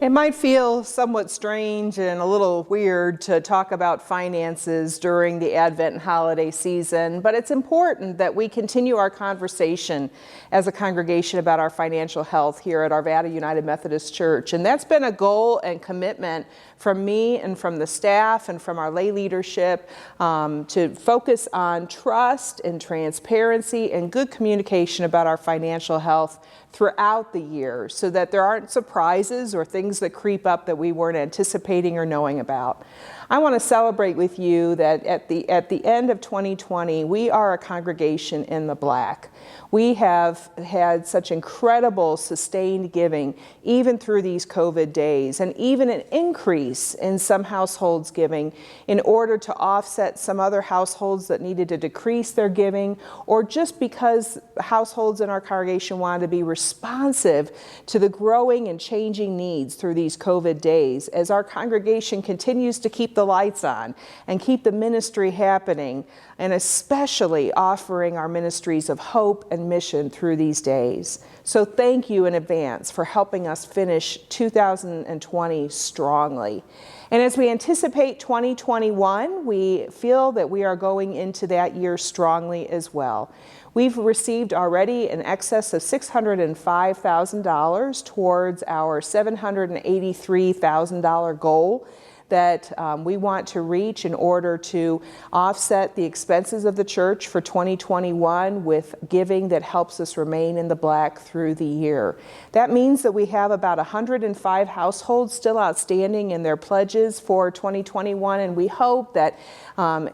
It might feel somewhat strange and a little weird to talk about finances during the Advent and holiday season, but it's important that we continue our conversation as a congregation about our financial health here at Arvada United Methodist Church. And that's been a goal and commitment from me and from the staff and from our lay leadership to focus on trust and transparency and good communication about our financial health throughout the year so that there aren't surprises or things that creep up that we weren't anticipating or knowing about. I want to celebrate with you that at the end of 2020, we are a congregation in the black. We have had such incredible sustained giving even through these COVID days, and even an increase in some households giving in order to offset some other households that needed to decrease their giving, or just because households in our congregation wanted to be responsive to the growing and changing needs through these COVID days as our congregation continues to keep the lights on and keep the ministry happening, and especially offering our ministries of hope and mission through these days. So thank you in advance for helping us finish 2020 strongly. And as we anticipate 2021, we feel that we are going into that year strongly as well. We've received already in excess of $605,000 towards our $783,000 goal that we want to reach in order to offset the expenses of the church for 2021 with giving that helps us remain in the black through the year. That means that we have about 105 households still outstanding in their pledges for 2021, and we hope that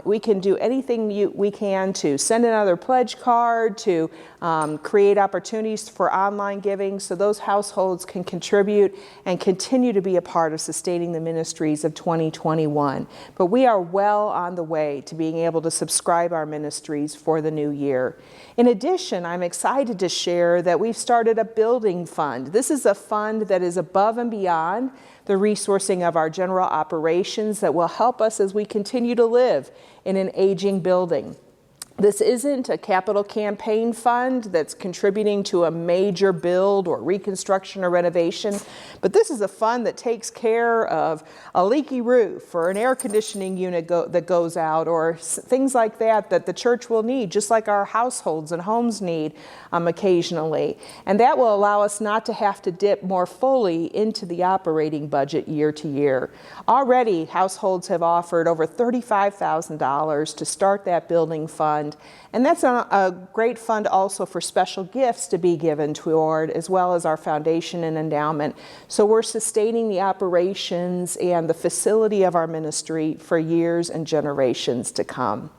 we can do anything we can to send another pledge card, to create opportunities for online giving so those households can contribute and continue to be a part of sustaining the ministries of 2021. But we are well on the way to being able to subscribe our ministries for the new year. In addition, I'm excited to share that we've started a building fund. This is a fund that is above and beyond the resourcing of our general operations that will help us as we continue to live in an aging building. This isn't a capital campaign fund that's contributing to a major build or reconstruction or renovation, but this is a fund that takes care of a leaky roof or an air conditioning unit that goes out, or things like that that the church will need, just like our households and homes need occasionally. And that will allow us not to have to dip more fully into the operating budget year to year. Already, households have offered over $35,000 to start that building fund. And that's a great fund also for special gifts to be given toward, as well as our foundation and endowment. So we're sustaining the operations and the facility of our ministry for years and generations to come.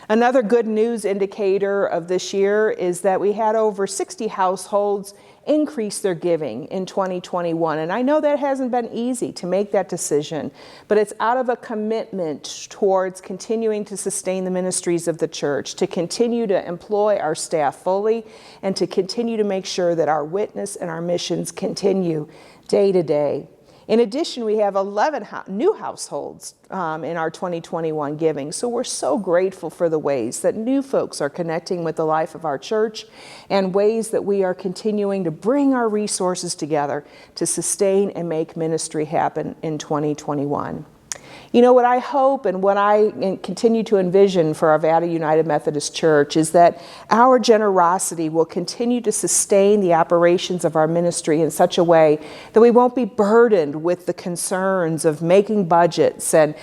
Another good news indicator of this year is that we had over 60 households increase their giving in 2021. And I know that hasn't been easy to make that decision, but it's out of a commitment towards continuing to sustain the ministries of the church, to continue to employ our staff fully, and to continue to make sure that our witness and our missions continue day to day. In addition, we have 11 new households in our 2021 giving. So we're so grateful for the ways that new folks are connecting with the life of our church, and ways that we are continuing to bring our resources together to sustain and make ministry happen in 2021. You know, what I hope and what I continue to envision for Arvada United Methodist Church is that our generosity will continue to sustain the operations of our ministry in such a way that we won't be burdened with the concerns of making budgets and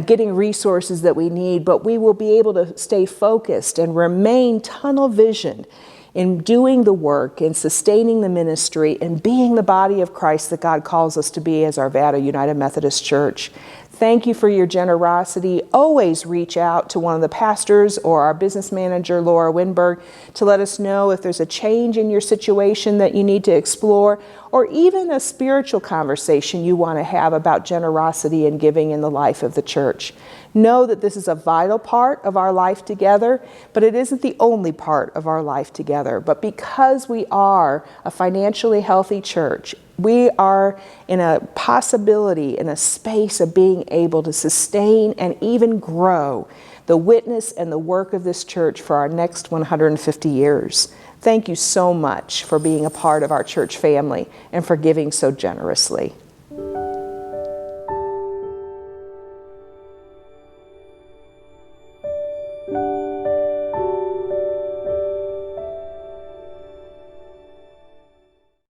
getting resources that we need, but we will be able to stay focused and remain tunnel visioned in doing the work and sustaining the ministry and being the body of Christ that God calls us to be as Arvada United Methodist Church. Thank you for your generosity. Always reach out to one of the pastors or our business manager, Laura Winberg, to let us know if there's a change in your situation that you need to explore, or even a spiritual conversation you want to have about generosity and giving in the life of the church. Know that this is a vital part of our life together, but it isn't the only part of our life together. But because we are a financially healthy church, we are in a possibility, in a space of being able to sustain and even grow the witness and the work of this church for our next 150 years. Thank you so much for being a part of our church family and for giving so generously.